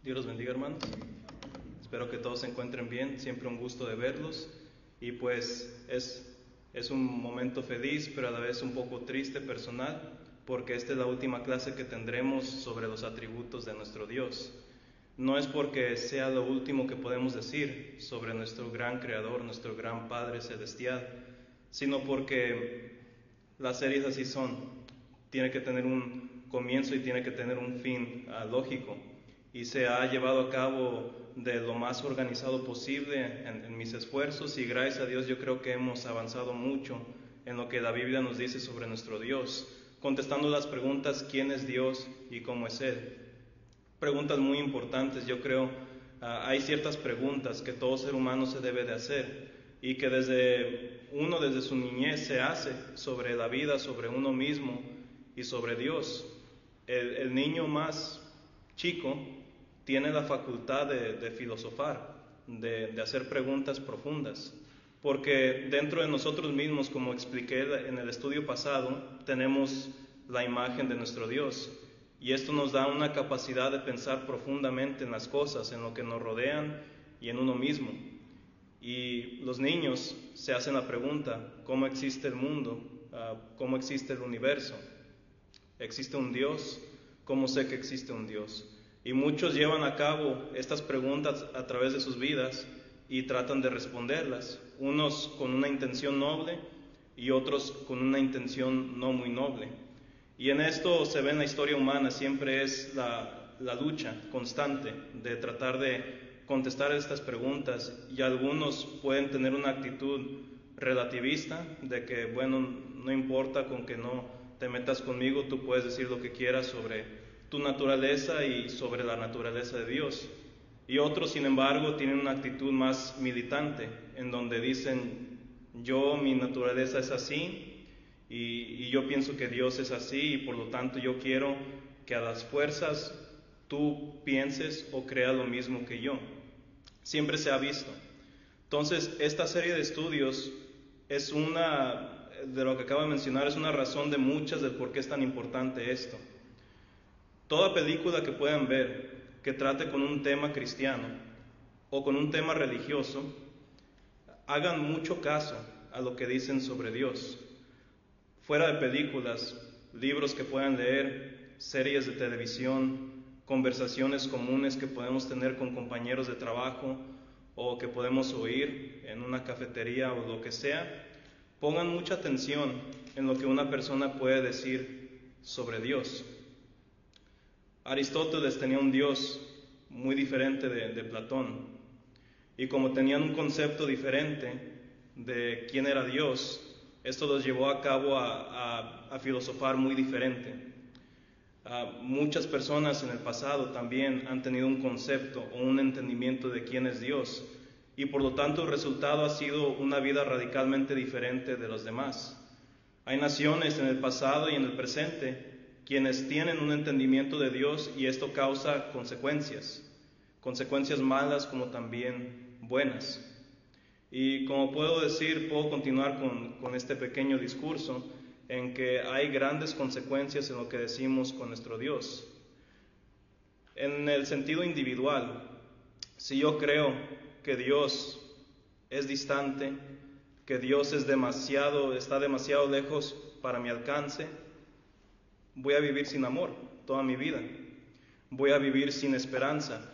Dios los bendiga, hermanos. Espero que todos se encuentren bien. Siempre un gusto de verlos. Y pues es un momento feliz, pero a la vez un poco triste personal, porque esta es la última clase que tendremos sobre los atributos de nuestro Dios. No es porque sea lo último que podemos decir sobre nuestro gran Creador, nuestro gran Padre Celestial, sino porque las series así son. Tiene que tener un comienzo y tiene que tener un fin lógico. Y se ha llevado a cabo de lo más organizado posible en mis esfuerzos, y gracias a Dios yo creo que hemos avanzado mucho en lo que la Biblia nos dice sobre nuestro Dios, contestando las preguntas: ¿quién es Dios y cómo es Él? Preguntas muy importantes, yo creo. Hay ciertas preguntas que todo ser humano se debe de hacer y que desde su niñez se hace sobre la vida, sobre uno mismo y sobre Dios. El niño más chico tiene la facultad de filosofar, de hacer preguntas profundas, porque dentro de nosotros mismos, como expliqué en el estudio pasado, tenemos la imagen de nuestro Dios, y esto nos da una capacidad de pensar profundamente en las cosas, en lo que nos rodean y en uno mismo. Y los niños se hacen la pregunta: ¿cómo existe el mundo? ¿Cómo existe el universo? ¿Existe un Dios? ¿Cómo sé que existe un Dios? Y muchos llevan a cabo estas preguntas a través de sus vidas y tratan de responderlas, unos con una intención noble y otros con una intención no muy noble. Y en esto se ve en la historia humana, siempre es la lucha constante de tratar de contestar estas preguntas, y algunos pueden tener una actitud relativista de que, bueno, no importa con que no te metas conmigo, tú puedes decir lo que quieras sobre tu naturaleza y sobre la naturaleza de Dios. Y otros, sin embargo, tienen una actitud más militante, en donde dicen: mi naturaleza es así, y yo pienso que Dios es así, y por lo tanto yo quiero que a las fuerzas tú pienses o creas lo mismo que yo. Siempre se ha visto. Entonces, esta serie de estudios de lo que acabo de mencionar, es una razón de muchas del por qué es tan importante esto. Toda película que puedan ver que trate con un tema cristiano o con un tema religioso, hagan mucho caso a lo que dicen sobre Dios. Fuera de películas, libros que puedan leer, series de televisión, conversaciones comunes que podemos tener con compañeros de trabajo o que podemos oír en una cafetería o lo que sea, pongan mucha atención en lo que una persona puede decir sobre Dios. Aristóteles tenía un Dios muy diferente de Platón, y como tenían un concepto diferente de quién era Dios, esto los llevó a cabo a filosofar muy diferente. Muchas personas en el pasado también han tenido un concepto o un entendimiento de quién es Dios, y por lo tanto el resultado ha sido una vida radicalmente diferente de los demás. Hay naciones en el pasado y en el presente quienes tienen un entendimiento de Dios, y esto causa consecuencias malas como también buenas. Y como puedo continuar con este pequeño discurso en que hay grandes consecuencias en lo que decimos con nuestro Dios. En el sentido individual, si yo creo que Dios es distante, que Dios está demasiado lejos para mi alcance, voy a vivir sin amor toda mi vida. Voy a vivir sin esperanza.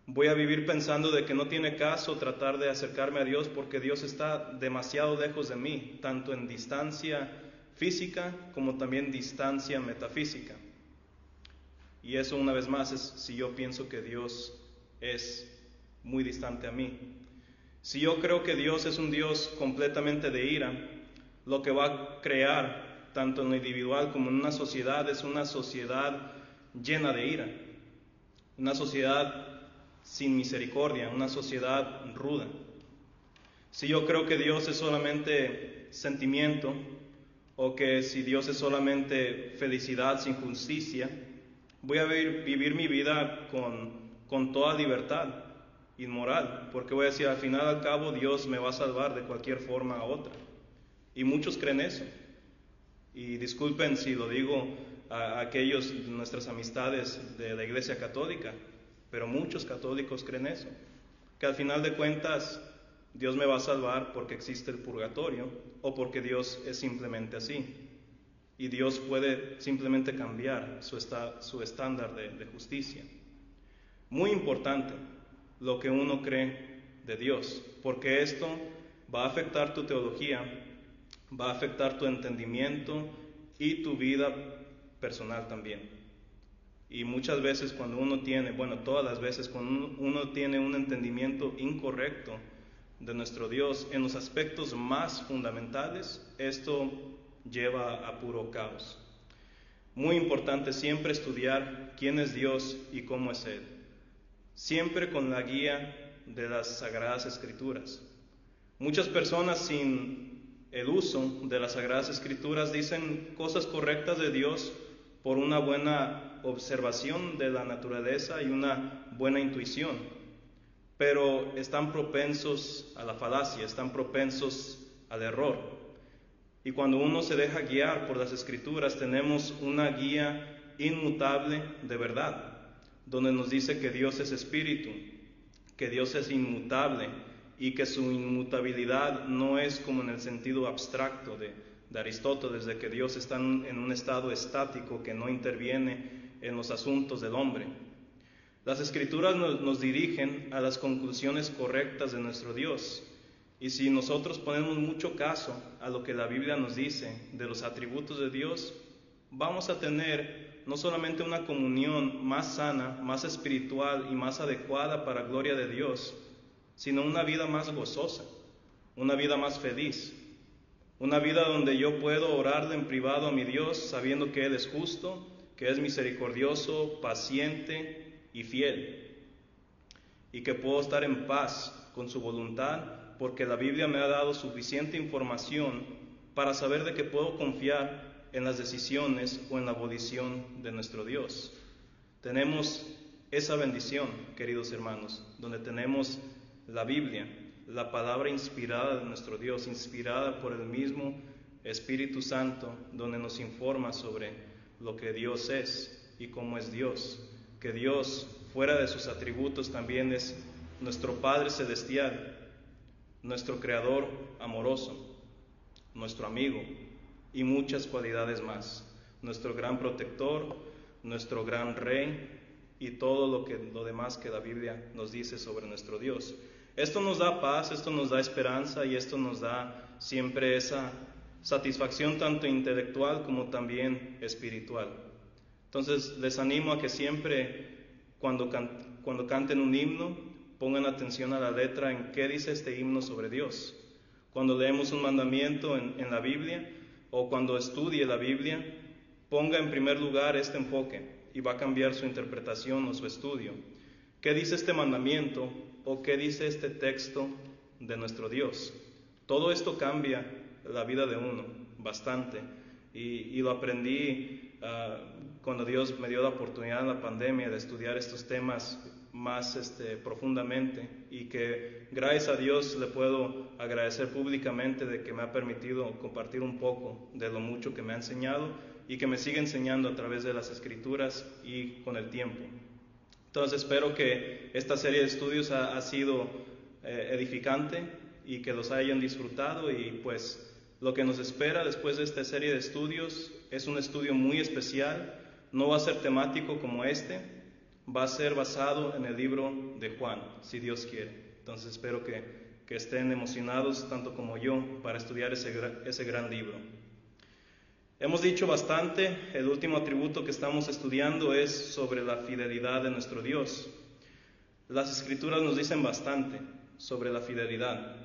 Voy a vivir pensando de que no tiene caso tratar de acercarme a Dios porque Dios está demasiado lejos de mí, tanto en distancia física como también distancia metafísica. Y eso, una vez más, es si yo pienso que Dios es muy distante a mí. Si yo creo que Dios es un Dios completamente de ira, lo que va a crear, tanto en lo individual como en una sociedad, es una sociedad llena de ira, una sociedad sin misericordia, una sociedad ruda. Si yo creo que Dios es solamente sentimiento, o que si Dios es solamente felicidad sin justicia, voy a vivir mi vida con toda libertad inmoral, porque voy a decir: al final al cabo Dios me va a salvar de cualquier forma u otra. Y muchos creen eso. Y disculpen si lo digo a aquellos de nuestras amistades de la Iglesia Católica, Pero muchos católicos creen eso, que al final de cuentas Dios me va a salvar porque existe el purgatorio o porque Dios es simplemente así. Y Dios puede simplemente cambiar su estándar de justicia. Muy importante lo que uno cree de Dios, porque esto va a afectar tu teología, va a afectar tu entendimiento y tu vida personal también. Y muchas veces cuando uno tiene, todas las veces cuando uno tiene un entendimiento incorrecto de nuestro Dios en los aspectos más fundamentales, esto lleva a puro caos. Muy importante siempre estudiar quién es Dios y cómo es Él, siempre con la guía de las Sagradas Escrituras. Muchas personas sin el uso de las Sagradas Escrituras dicen cosas correctas de Dios por una buena observación de la naturaleza y una buena intuición, pero están propensos a la falacia, están propensos al error. Y cuando uno se deja guiar por las Escrituras, tenemos una guía inmutable de verdad, donde nos dice que Dios es espíritu, que Dios es inmutable y que su inmutabilidad no es como en el sentido abstracto de Aristóteles, de que Dios está en un estado estático que no interviene en los asuntos del hombre. Las Escrituras nos dirigen a las conclusiones correctas de nuestro Dios. Y si nosotros ponemos mucho caso a lo que la Biblia nos dice de los atributos de Dios, vamos a tener no solamente una comunión más sana, más espiritual y más adecuada para gloria de Dios, sino una vida más gozosa, una vida más feliz, una vida donde yo puedo orarle en privado a mi Dios sabiendo que Él es justo, que es misericordioso, paciente y fiel, y que puedo estar en paz con su voluntad, porque la Biblia me ha dado suficiente información para saber de que puedo confiar en las decisiones o en la volición de nuestro Dios. Tenemos esa bendición, queridos hermanos, donde tenemos la Biblia, la palabra inspirada de nuestro Dios, inspirada por el mismo Espíritu Santo, donde nos informa sobre lo que Dios es y cómo es Dios, que Dios, fuera de sus atributos, también es nuestro Padre Celestial, nuestro Creador amoroso, nuestro amigo y muchas cualidades más, nuestro gran protector, nuestro gran Rey y todo lo demás que la Biblia nos dice sobre nuestro Dios. Esto nos da paz, esto nos da esperanza y esto nos da siempre esa satisfacción tanto intelectual como también espiritual. Entonces les animo a que siempre cuando canten un himno pongan atención a la letra en qué dice este himno sobre Dios. Cuando leemos un mandamiento en la Biblia o cuando estudie la Biblia, ponga en primer lugar este enfoque y va a cambiar su interpretación o su estudio. ¿Qué dice este mandamiento o qué dice este texto de nuestro Dios? Todo esto cambia la vida de uno bastante y lo aprendí cuando Dios me dio la oportunidad en la pandemia de estudiar estos temas más profundamente, y que gracias a Dios le puedo agradecer públicamente de que me ha permitido compartir un poco de lo mucho que me ha enseñado y que me sigue enseñando a través de las Escrituras y con el tiempo. Entonces espero que esta serie de estudios ha sido edificante y que los hayan disfrutado, y pues lo que nos espera después de esta serie de estudios es un estudio muy especial. No va a ser temático como va a ser basado en el libro de Juan, si Dios quiere. Entonces espero que estén emocionados tanto como yo para estudiar ese gran libro. Hemos dicho bastante. El último atributo que estamos estudiando es sobre la fidelidad de nuestro Dios. Las Escrituras nos dicen bastante sobre la fidelidad.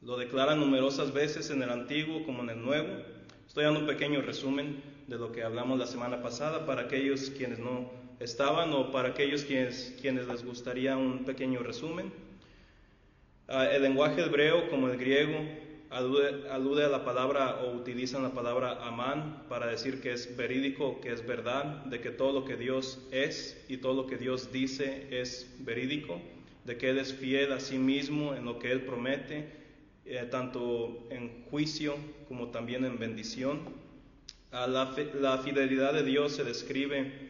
Lo declaran numerosas veces en el Antiguo como en el Nuevo. Estoy dando un pequeño resumen de lo que hablamos la semana pasada para aquellos quienes no estaban o para aquellos quienes les gustaría un pequeño resumen. El lenguaje hebreo como el griego alude a la palabra o utilizan la palabra amán para decir que es verídico, que es verdad, de que todo lo que Dios es y todo lo que Dios dice es verídico, de que Él es fiel a sí mismo en lo que Él promete, tanto en juicio como también en bendición. La fidelidad de Dios se describe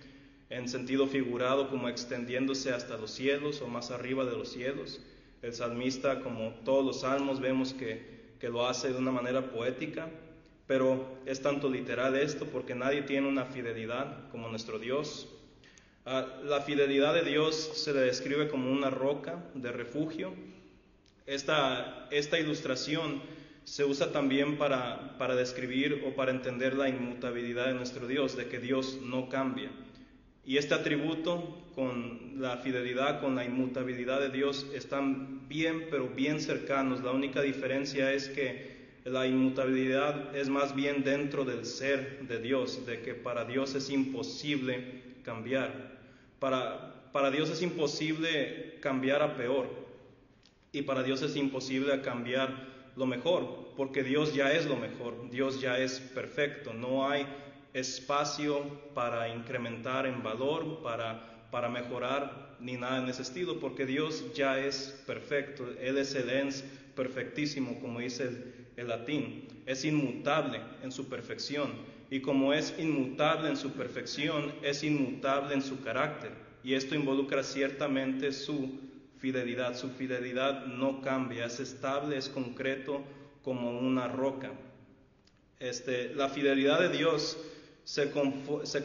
en sentido figurado como extendiéndose hasta los cielos o más arriba de los cielos. El salmista, como todos los salmos, vemos que lo hace de una manera poética, pero es tanto literal esto porque nadie tiene una fidelidad como nuestro Dios. La fidelidad de Dios se le describe como una roca de refugio. Esta ilustración se usa también para describir o para entender la inmutabilidad de nuestro Dios, de que Dios no cambia. Y este atributo con la fidelidad, con la inmutabilidad de Dios, están bien, pero bien cercanos. La única diferencia es que la inmutabilidad es más bien dentro del ser de Dios, de que para Dios es imposible cambiar. Para Dios es imposible cambiar a peor, y para Dios es imposible cambiar lo mejor, porque Dios ya es lo mejor, Dios ya es perfecto, no hay espacio para incrementar en valor, para mejorar, ni nada en ese estilo, porque Dios ya es perfecto, Él es el ens perfectísimo, como dice el latín, es inmutable en su perfección, y como es inmutable en su perfección, es inmutable en su carácter, y esto involucra ciertamente su fidelidad no cambia, es estable, es concreto como una roca. La fidelidad de Dios se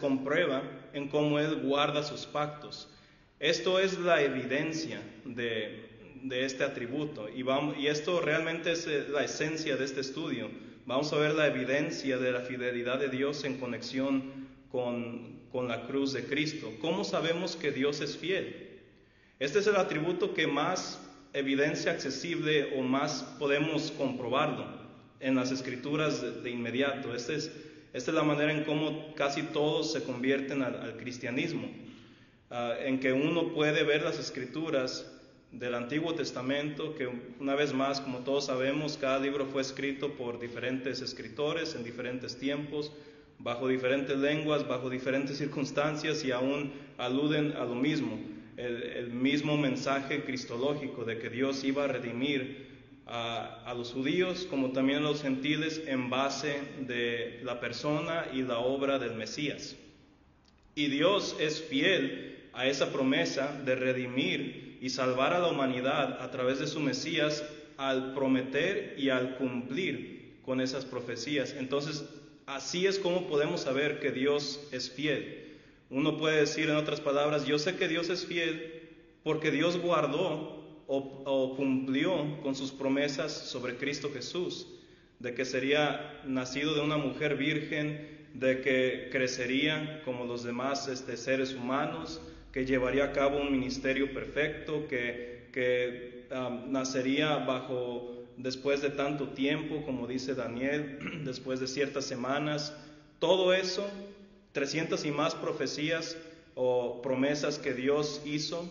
comprueba en cómo Él guarda sus pactos. Esto es la evidencia de este atributo, y esto realmente es la esencia de este estudio. Vamos a ver la evidencia de la fidelidad de Dios en conexión con la cruz de Cristo. ¿Cómo sabemos que Dios es fiel? Este es el atributo que más evidencia accesible o más podemos comprobarlo en las Escrituras de inmediato. Esta es la manera en cómo casi todos se convierten al cristianismo, en que uno puede ver las Escrituras del Antiguo Testamento, que una vez más, como todos sabemos, cada libro fue escrito por diferentes escritores en diferentes tiempos, bajo diferentes lenguas, bajo diferentes circunstancias, y aún aluden a lo mismo. El mismo mensaje cristológico de que Dios iba a redimir a los judíos como también a los gentiles en base de la persona y la obra del Mesías. Y Dios es fiel a esa promesa de redimir y salvar a la humanidad a través de su Mesías al prometer y al cumplir con esas profecías. Entonces, así es como podemos saber que Dios es fiel. Uno puede decir, en otras palabras, yo sé que Dios es fiel porque Dios guardó o cumplió con sus promesas sobre Cristo Jesús, de que sería nacido de una mujer virgen, de que crecería como los demás seres humanos, que llevaría a cabo un ministerio perfecto, que nacería después de tanto tiempo, como dice Daniel, después de ciertas semanas. Todo eso, 300 y más profecías o promesas que Dios hizo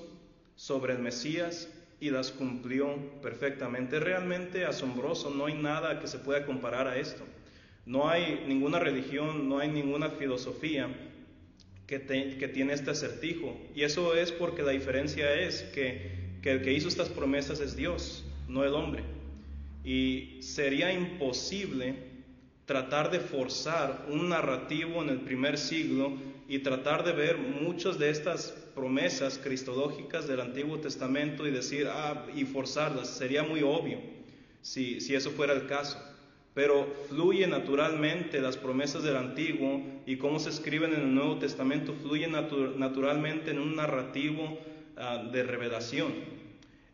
sobre el Mesías y las cumplió perfectamente. Es realmente asombroso, no hay nada que se pueda comparar a esto. No hay ninguna religión, no hay ninguna filosofía que tiene este acertijo. Y eso es porque la diferencia es que el que hizo estas promesas es Dios, no el hombre. Y sería imposible tratar de forzar un narrativo en el primer siglo y tratar de ver muchas de estas promesas cristológicas del Antiguo Testamento y decir, y forzarlas. Sería muy obvio si eso fuera el caso. Pero fluye naturalmente las promesas del Antiguo, y cómo se escriben en el Nuevo Testamento fluyen naturalmente en un narrativo de revelación,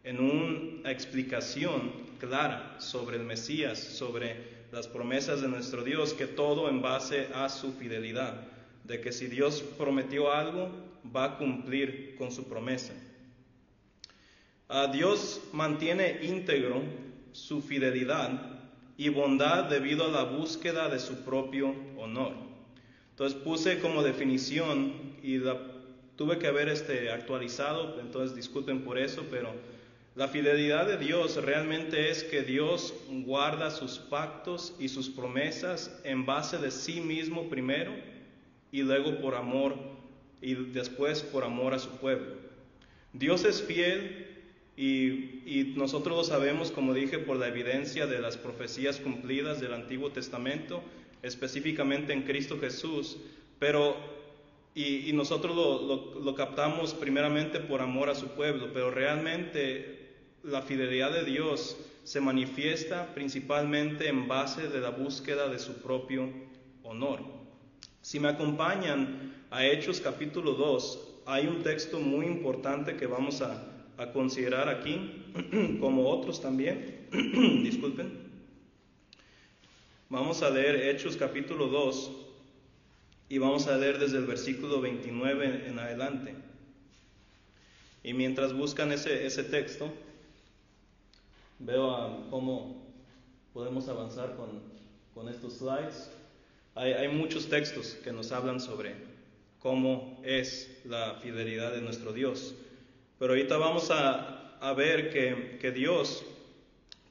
en una explicación clara sobre el Mesías, sobre las promesas de nuestro Dios, que todo en base a su fidelidad, de que si Dios prometió algo, va a cumplir con su promesa. Dios mantiene íntegro su fidelidad y bondad debido a la búsqueda de su propio honor. Entonces puse como definición, y tuve que haber actualizado, entonces disculpen por eso, pero la fidelidad de Dios realmente es que Dios guarda sus pactos y sus promesas en base de sí mismo primero, y luego por amor, y después por amor a su pueblo. Dios es fiel, y nosotros lo sabemos, como dije, por la evidencia de las profecías cumplidas del Antiguo Testamento, específicamente en Cristo Jesús, pero y nosotros lo captamos primeramente por amor a su pueblo, pero realmente la fidelidad de Dios se manifiesta principalmente en base de la búsqueda de su propio honor. Si me acompañan a Hechos capítulo 2, hay un texto muy importante que vamos a considerar aquí, como otros también. Disculpen. Vamos a leer Hechos capítulo 2 y vamos a leer desde el versículo 29 en adelante. Y mientras buscan ese texto, veo cómo podemos avanzar con estos slides. Hay muchos textos que nos hablan sobre cómo es la fidelidad de nuestro Dios. Pero ahorita vamos a ver que Dios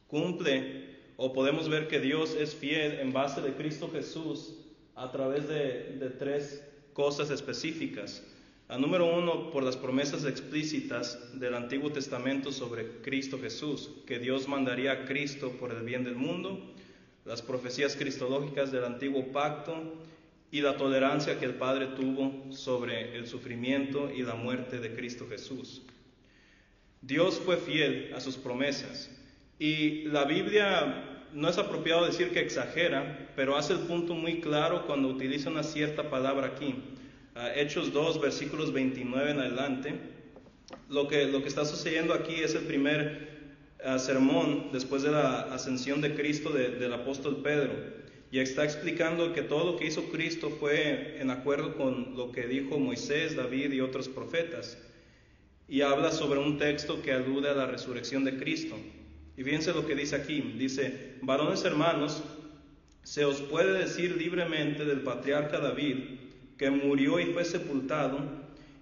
cumple, o podemos ver que Dios es fiel en base de Cristo Jesús a través de tres cosas específicas. Número uno, por las promesas explícitas del Antiguo Testamento sobre Cristo Jesús, que Dios mandaría a Cristo por el bien del mundo, las profecías cristológicas del Antiguo Pacto y la tolerancia que el Padre tuvo sobre el sufrimiento y la muerte de Cristo Jesús. Dios fue fiel a sus promesas y la Biblia no es apropiado decir que exagera, pero hace el punto muy claro cuando utiliza una cierta palabra aquí. Hechos 2, versículos 29 en adelante. Lo que está sucediendo aquí es el primer sermón después de la ascensión de Cristo del apóstol Pedro, y está explicando que todo lo que hizo Cristo fue en acuerdo con lo que dijo Moisés, David y otros profetas, y habla sobre un texto que alude a la resurrección de Cristo. Y fíjense lo que dice aquí, dice: varones hermanos, se os puede decir libremente del patriarca David, que murió y fue sepultado,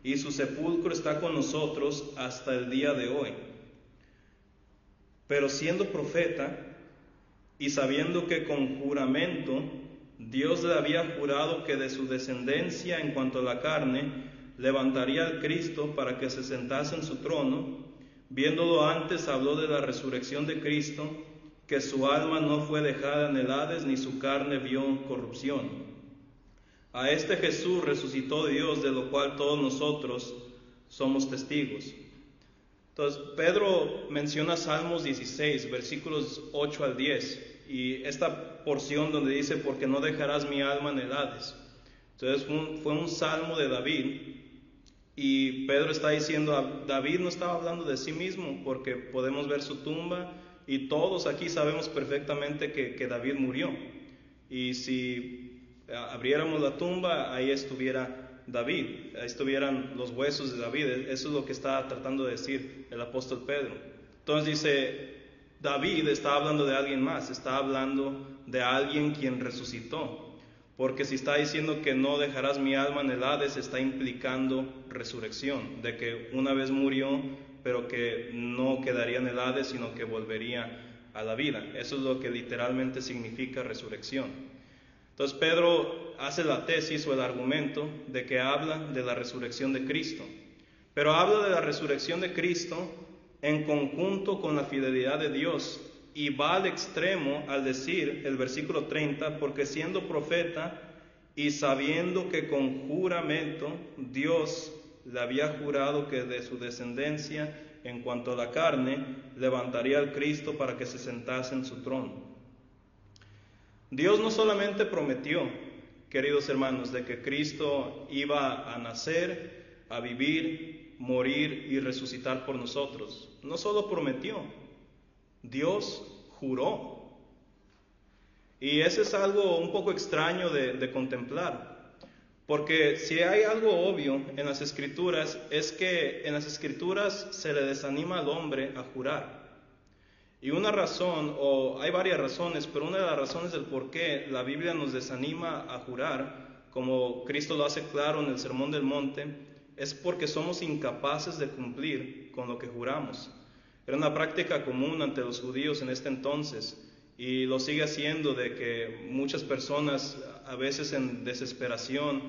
y su sepulcro está con nosotros hasta el día de hoy. Pero siendo profeta, y sabiendo que con juramento Dios le había jurado que de su descendencia en cuanto a la carne levantaría al Cristo para que se sentase en su trono, viéndolo antes habló de la resurrección de Cristo, que su alma no fue dejada en el Hades, ni su carne vio corrupción. A este Jesús resucitó Dios, de lo cual todos nosotros somos testigos. Entonces, Pedro menciona Salmos 16, versículos 8 al 10, y esta porción donde dice: porque no dejarás mi alma en el Hades. Entonces, fue un salmo de David, y Pedro está diciendo, David no estaba hablando de sí mismo, porque podemos ver su tumba, y todos aquí sabemos perfectamente que David murió. Y si abriéramos la tumba, ahí estuviera David, ahí estuvieran los huesos de David. Eso es lo que está tratando de decir el apóstol Pedro. Entonces dice, David está hablando de alguien más, está hablando de alguien quien resucitó, porque si está diciendo que no dejarás mi alma en el Hades, está implicando resurrección, de que una vez murió, pero que no quedaría en el Hades, sino que volvería a la vida. Eso es lo que literalmente significa resurrección. Entonces Pedro hace la tesis o el argumento de que habla de la resurrección de Cristo, pero habla de la resurrección de Cristo en conjunto con la fidelidad de Dios, y va al extremo al decir el versículo 30, porque siendo profeta y sabiendo que con juramento Dios le había jurado que de su descendencia en cuanto a la carne levantaría al Cristo para que se sentase en su trono. Dios no solamente prometió, queridos hermanos, de que Cristo iba a nacer, a vivir, morir y resucitar por nosotros. No solo prometió, Dios juró. Y eso es algo un poco extraño de contemplar, porque si hay algo obvio en las Escrituras, es que en las Escrituras se le desanima al hombre a jurar. Y una razón, o hay varias razones, pero una de las razones del por qué la Biblia nos desanima a jurar, como Cristo lo hace claro en el Sermón del Monte, es porque somos incapaces de cumplir con lo que juramos. Era una práctica común ante los judíos en este entonces, y lo sigue haciendo, de que muchas personas, a veces en desesperación,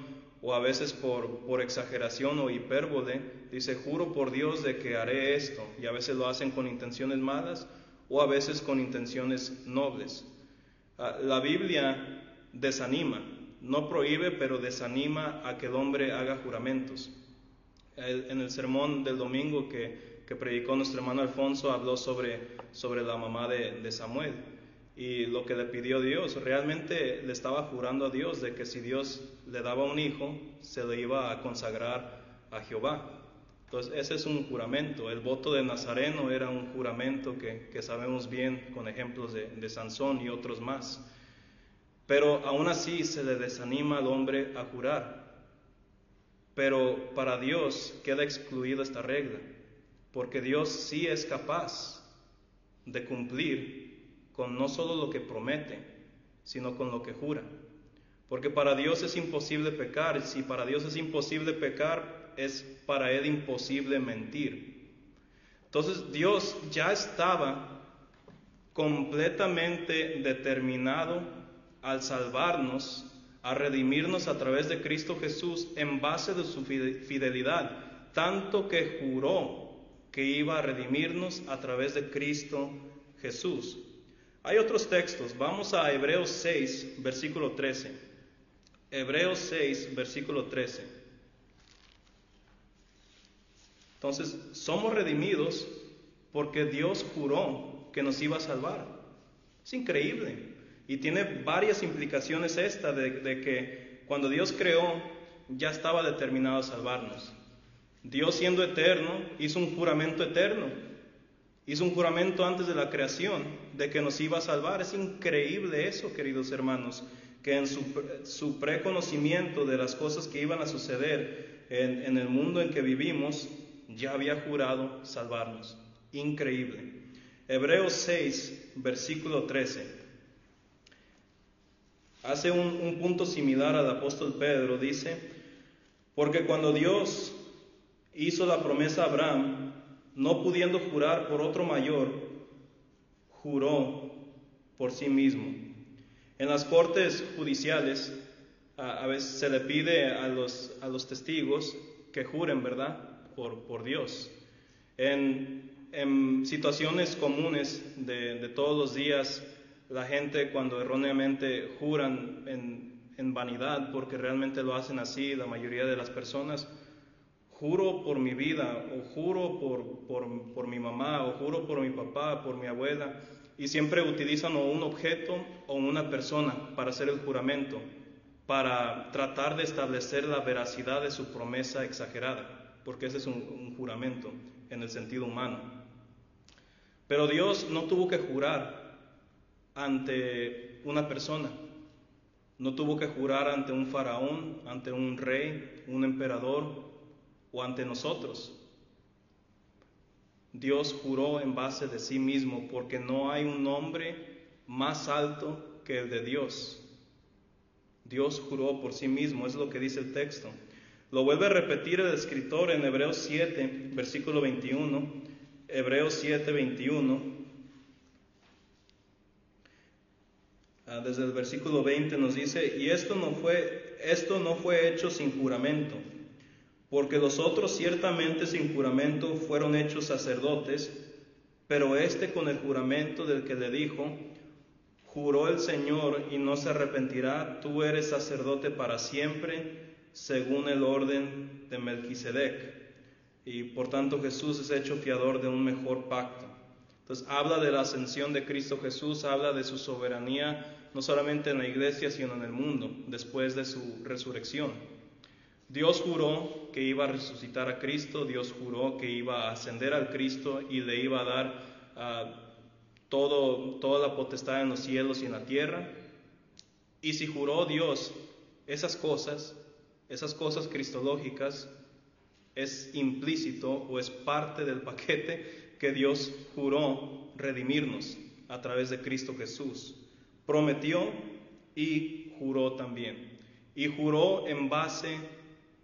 o a veces por exageración o hipérbole, dice, juro por Dios de que haré esto, y a veces lo hacen con intenciones malas, o a veces con intenciones nobles. La Biblia desanima, no prohíbe, pero desanima a que el hombre haga juramentos. En el sermón del domingo que predicó nuestro hermano Alfonso, habló sobre la mamá de Samuel y lo que le pidió Dios. Realmente le estaba jurando a Dios de que si Dios le daba un hijo, se le iba a consagrar a Jehová. Entonces ese es un juramento. El voto de Nazareno era un juramento que sabemos bien con ejemplos de Sansón y otros más. Pero aún así se le desanima al hombre a jurar. Pero para Dios queda excluida esta regla, porque Dios sí es capaz de cumplir con no solo lo que promete, sino con lo que jura. Porque para Dios es imposible pecar. Si para Dios es imposible pecar, es para Él imposible mentir. Entonces Dios ya estaba completamente determinado al salvarnos, a redimirnos a través de Cristo Jesús en base de su fidelidad, tanto que juró que iba a redimirnos a través de Cristo Jesús. Hay otros textos. Vamos a Hebreos 6, versículo 13. Hebreos 6, versículo 13. Entonces, somos redimidos porque Dios juró que nos iba a salvar. Es increíble. Y tiene varias implicaciones esta de que cuando Dios creó, ya estaba determinado a salvarnos. Dios, siendo eterno, hizo un juramento eterno. Hizo un juramento antes de la creación de que nos iba a salvar. Es increíble eso, queridos hermanos, que en su preconocimiento de las cosas que iban a suceder en el mundo en que vivimos, ya había jurado salvarnos. Increíble. Hebreos 6, versículo 13. Hace un punto similar al apóstol Pedro. Dice: porque cuando Dios hizo la promesa a Abraham, no pudiendo jurar por otro mayor, juró por sí mismo. En las cortes judiciales a veces se le pide a los testigos que juren, ¿verdad?, por Dios. En situaciones comunes de todos los días, la gente, cuando erróneamente juran en vanidad, porque realmente lo hacen así la mayoría de las personas: juro por mi vida, o juro por mi mamá, o juro por mi papá, por mi abuela, y siempre utilizan o un objeto o una persona para hacer el juramento, para tratar de establecer la veracidad de su promesa exagerada, porque ese es un juramento en el sentido humano. Pero Dios no tuvo que jurar ante una persona, no tuvo que jurar ante un faraón, ante un rey, un emperador o ante nosotros. Dios juró en base de sí mismo, porque no hay un nombre más alto que el de Dios. Dios juró por sí mismo, es lo que dice el texto. Lo vuelve a repetir el escritor en Hebreos 7, versículo 21. Hebreos 7, 21. Desde el versículo 20 nos dice: y esto no fue hecho sin juramento, porque los otros ciertamente sin juramento fueron hechos sacerdotes, pero este con el juramento del que le dijo: juró el Señor y no se arrepentirá, tú eres sacerdote para siempre, según el orden de Melquisedec. Y por tanto Jesús es hecho fiador de un mejor pacto. Entonces habla de la ascensión de Cristo Jesús, habla de su soberanía, no solamente en la iglesia, sino en el mundo, después de su resurrección. Dios juró que iba a resucitar a Cristo, Dios juró que iba a ascender al Cristo y le iba a dar toda la potestad en los cielos y en la tierra. Y si juró Dios esas cosas cristológicas, es implícito o es parte del paquete que Dios juró redimirnos a través de Cristo Jesús. Prometió y juró también. Y juró en base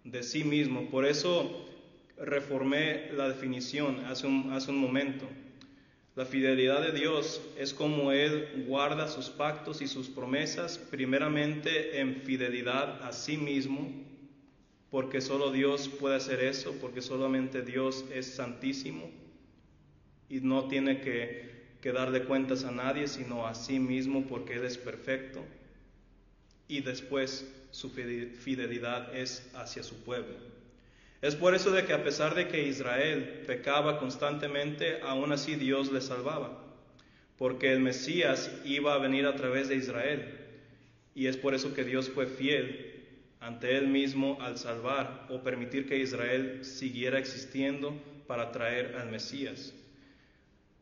de sí mismo. Por eso reformé la definición hace un momento. La fidelidad de Dios es como Él guarda sus pactos y sus promesas, primeramente en fidelidad a sí mismo, porque solo Dios puede hacer eso, porque solamente Dios es santísimo y no tiene que darle cuentas a nadie, sino a sí mismo, porque Él es perfecto. y después su fidelidad es hacia su pueblo. Es por eso de que a pesar de que Israel pecaba constantemente, aún así Dios le salvaba, porque el Mesías iba a venir a través de Israel, y es por eso que Dios fue fiel ante Él mismo al salvar o permitir que Israel siguiera existiendo para traer al Mesías.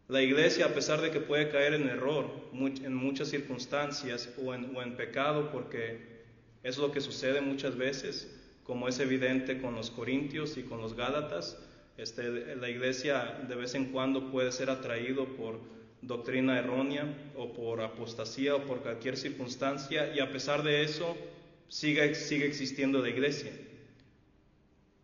La iglesia, a pesar de que puede caer en error en muchas circunstancias o en pecado, porque es lo que sucede muchas veces, como es evidente con los corintios y con los gálatas, la iglesia de vez en cuando puede ser atraído por doctrina errónea o por apostasía o por cualquier circunstancia, y a pesar de eso sigue existiendo la iglesia.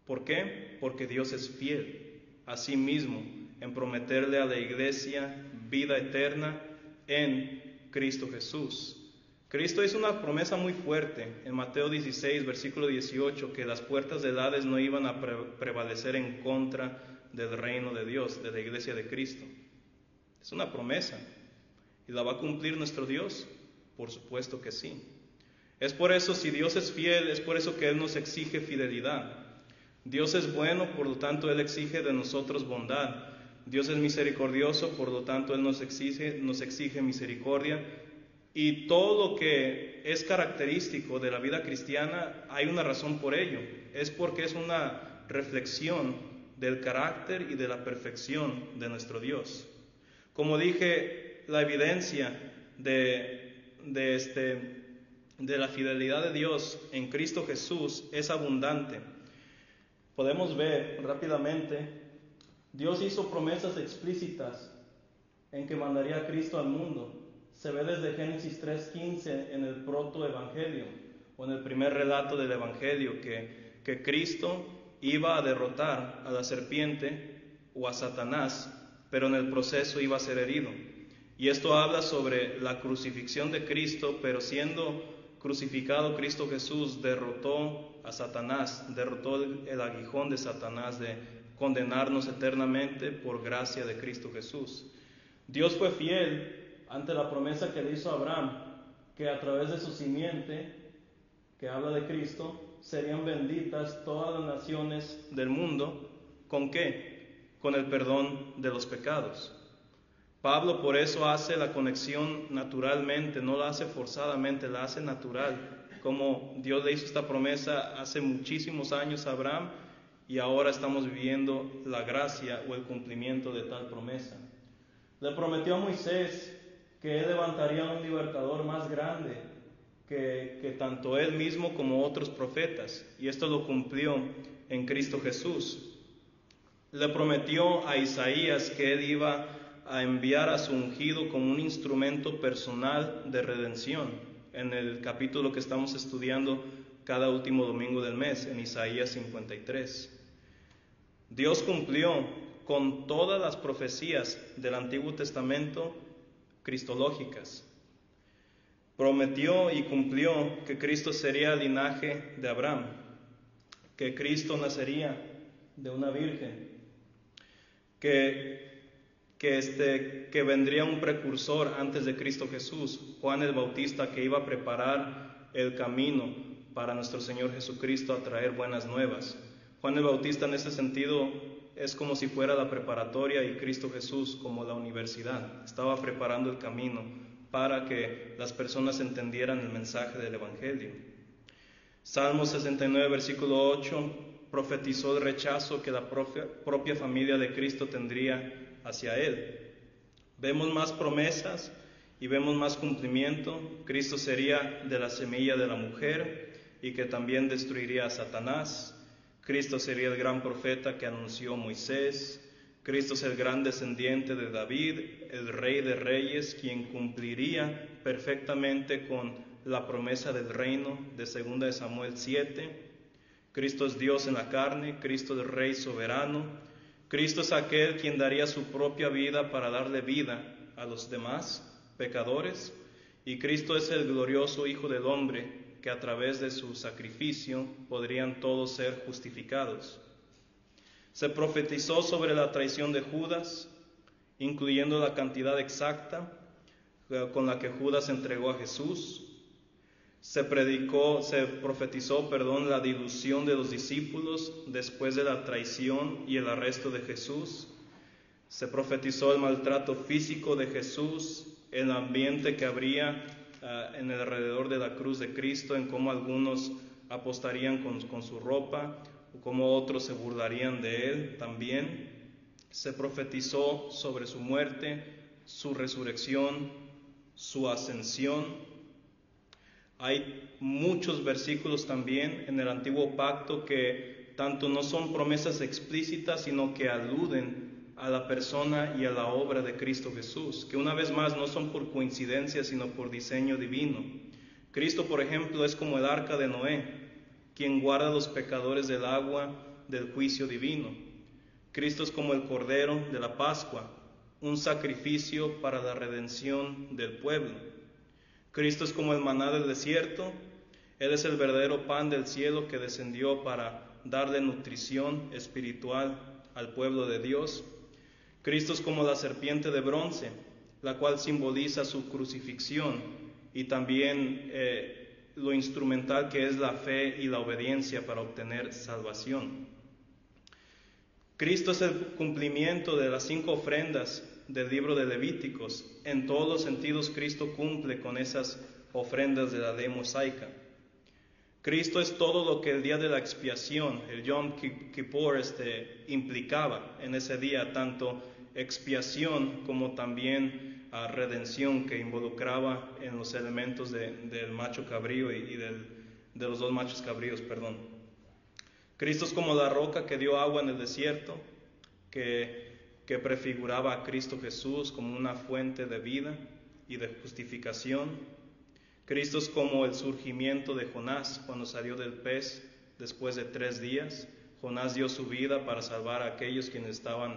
¿Por qué? Porque Dios es fiel a sí mismo en prometerle a la iglesia vida eterna en Cristo Jesús. Cristo hizo una promesa muy fuerte en Mateo 16, versículo 18, que las puertas del Hades no iban a prevalecer en contra del reino de Dios, de la iglesia de Cristo. Es una promesa. ¿Y la va a cumplir nuestro Dios? Por supuesto que sí. Es por eso, si Dios es fiel, es por eso que Él nos exige fidelidad. Dios es bueno, por lo tanto Él exige de nosotros bondad. Dios es misericordioso, por lo tanto Él nos exige misericordia. Y todo lo que es característico de la vida cristiana, hay una razón por ello. Es porque es una reflexión del carácter y de la perfección de nuestro Dios. Como dije, la evidencia de la fidelidad de Dios en Cristo Jesús es abundante. Podemos ver rápidamente, Dios hizo promesas explícitas en que mandaría a Cristo al mundo. Se ve desde Génesis 3:15 en el protoevangelio, o en el primer relato del evangelio, que Cristo iba a derrotar a la serpiente o a Satanás, pero en el proceso iba a ser herido. Y esto habla sobre la crucifixión de Cristo, pero siendo crucificado Cristo Jesús derrotó a Satanás, derrotó el aguijón de Satanás de condenarnos eternamente por gracia de Cristo Jesús. Dios fue fiel ante la promesa que le hizo a Abraham, que a través de su simiente, que habla de Cristo, serían benditas todas las naciones del mundo. ¿Con qué? Con el perdón de los pecados. Pablo por eso hace la conexión naturalmente, no la hace forzadamente, la hace natural, como Dios le hizo esta promesa hace muchísimos años a Abraham, y ahora estamos viviendo la gracia o el cumplimiento de tal promesa. Le prometió a Moisés que él levantaría un libertador más grande que tanto él mismo como otros profetas, y esto lo cumplió en Cristo Jesús. Le prometió a Isaías que él iba a enviar a su ungido como un instrumento personal de redención, en el capítulo que estamos estudiando cada último domingo del mes, en Isaías 53. Dios cumplió con todas las profecías del Antiguo Testamento cristológicas. Prometió y cumplió que Cristo sería el linaje de Abraham, que Cristo nacería de una virgen, que vendría un precursor antes de Cristo Jesús, Juan el Bautista, que iba a preparar el camino para nuestro Señor Jesucristo a traer buenas nuevas. Juan el Bautista en ese sentido es como si fuera la preparatoria y Cristo Jesús como la universidad. Estaba preparando el camino para que las personas entendieran el mensaje del Evangelio. Salmo 69, versículo 8, profetizó el rechazo que la propia familia de Cristo tendría hacia Él. Vemos más promesas y vemos más cumplimiento. Cristo sería de la semilla de la mujer y que también destruiría a Satanás. Cristo sería el gran profeta que anunció Moisés. Cristo es el gran descendiente de David, el rey de reyes, quien cumpliría perfectamente con la promesa del reino de 2 Samuel 7. Cristo es Dios en la carne, Cristo es Rey soberano. Cristo es aquel quien daría su propia vida para darle vida a los demás pecadores. Y Cristo es el glorioso Hijo del Hombre, que a través de su sacrificio podrían todos ser justificados. Se profetizó sobre la traición de Judas, incluyendo la cantidad exacta con la que Judas entregó a Jesús. se profetizó, la dilución de los discípulos después de la traición y el arresto de Jesús. Se profetizó el maltrato físico de Jesús, el ambiente que habría en el alrededor de la cruz de Cristo, en cómo algunos apostarían con su ropa, o cómo otros se burlarían de él también. Se profetizó sobre su muerte, su resurrección, su ascensión. Hay muchos versículos también en el Antiguo Pacto que tanto no son promesas explícitas, sino que aluden a la persona y a la obra de Cristo Jesús, que una vez más no son por coincidencia, sino por diseño divino. Cristo, por ejemplo, es como el arca de Noé, quien guarda a los pecadores del agua del juicio divino. Cristo es como el Cordero de la Pascua, un sacrificio para la redención del pueblo. Cristo es como el maná del desierto. Él es el verdadero pan del cielo que descendió para darle nutrición espiritual al pueblo de Dios. Cristo es como la serpiente de bronce, la cual simboliza su crucifixión y también lo instrumental que es la fe y la obediencia para obtener salvación. Cristo es el cumplimiento de las 5 ofrendas del libro de Levíticos. En todos los sentidos Cristo cumple con esas ofrendas de la ley mosaica. Cristo es todo lo que el día de la expiación, el Yom Kippur, implicaba en ese día, tanto expiación como también redención, que involucraba en los elementos del macho cabrío y de los 2 machos cabríos, Cristo es como la roca que dio agua en el desierto, que prefiguraba a Cristo Jesús como una fuente de vida y de justificación. Cristo es como el surgimiento de Jonás cuando salió del pez después de 3 días. Jonás dio su vida para salvar a aquellos quienes estaban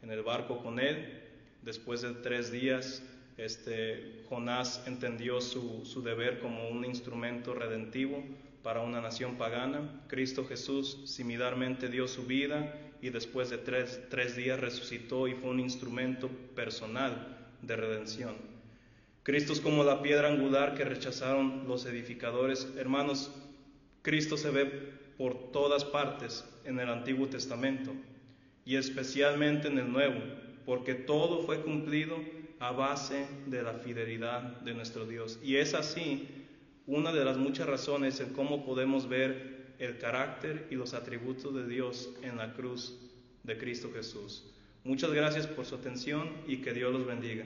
en el barco con él. Después de 3 días, Jonás entendió su deber como un instrumento redentivo para una nación pagana. Cristo Jesús similarmente dio su vida y después de 3 días resucitó y fue un instrumento personal de redención. Cristo es como la piedra angular que rechazaron los edificadores. Hermanos, Cristo se ve por todas partes en el Antiguo Testamento y especialmente en el Nuevo, porque todo fue cumplido a base de la fidelidad de nuestro Dios. Y es así una de las muchas razones en cómo podemos ver el carácter y los atributos de Dios en la cruz de Cristo Jesús. Muchas gracias por su atención y que Dios los bendiga.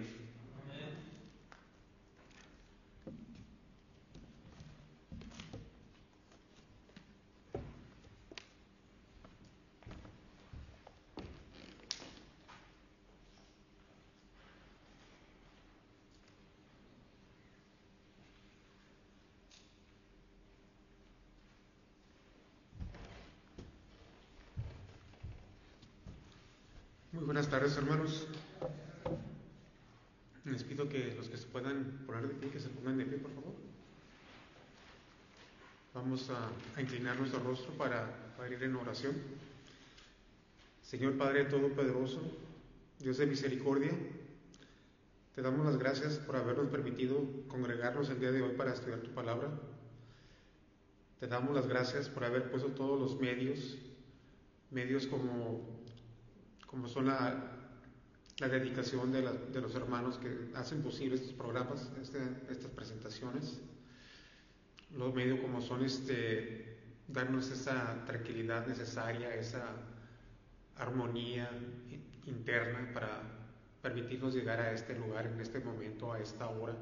Muy buenas tardes, hermanos. Les pido que los que se puedan poner de pie, que se pongan de pie, por favor. Vamos a inclinar nuestro rostro para ir en oración. Señor Padre Todopoderoso, Dios de misericordia, te damos las gracias por habernos permitido congregarnos el día de hoy para estudiar tu palabra. Te damos las gracias por haber puesto todos los medios como son la dedicación de los hermanos que hacen posible estos programas, estas presentaciones, los medios como son darnos esa tranquilidad necesaria, esa armonía interna para permitirnos llegar a este lugar, en este momento, a esta hora.